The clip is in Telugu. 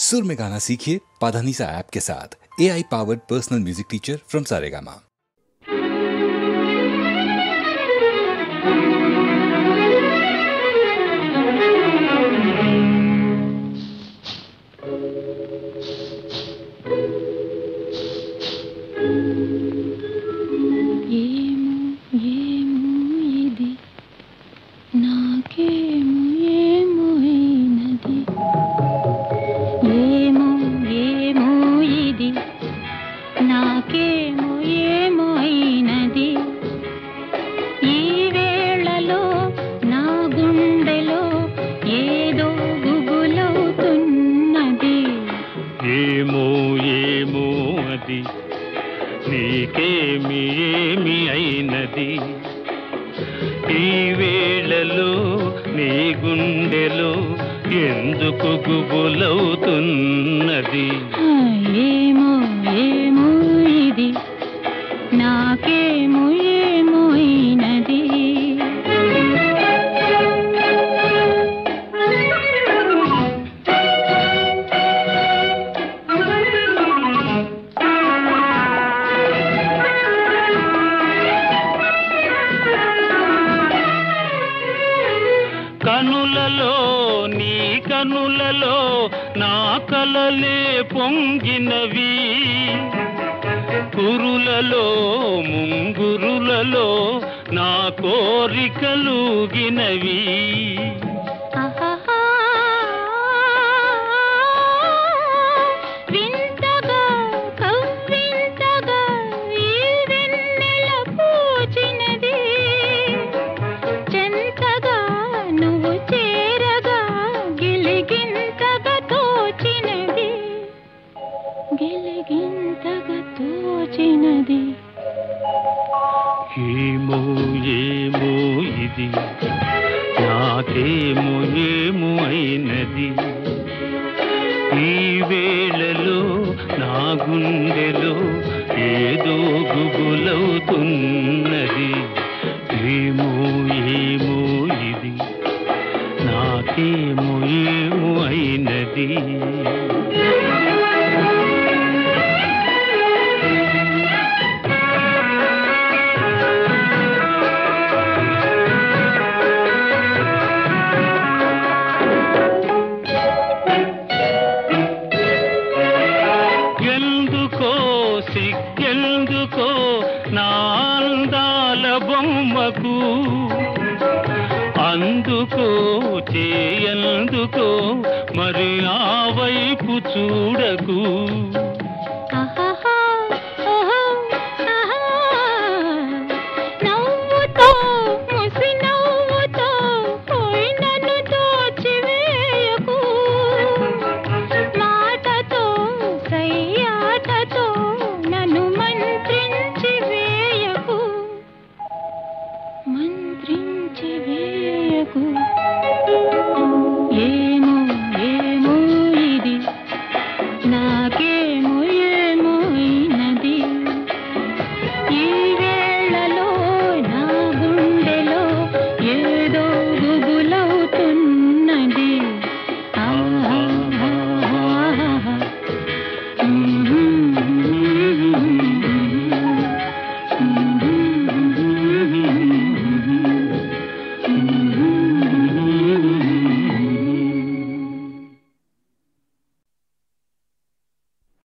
सुर में गाना सीखिए पाधानीसा ऐप के साथ। AI powered personal music teacher from Saregama. నీకేమి అయినది ఈ వేళలో నీ గుండెలో ఎందుకు గుబులవుతున్నది ఏమో ఏమో ఇది నాకేమో ఏమో అయినది కనులలో నీ కనులలో నా కలలే పొంగినవి కురులలో ముంగురులలో నా కోరికలుగినవి ఏమో ఏమో ఇది నాకేమో ఏమో అయినది ఈ వేళలో నా గుండెలో ఏదో గుబులవుతున్నది ఏమో ఏమో ఇది నాకేమో ఏమో అయినది సిగ్గెందుకో నా అందాల బొమ్మకు అందుకో చేయందుకో మరి ఆ వైపు చూడకు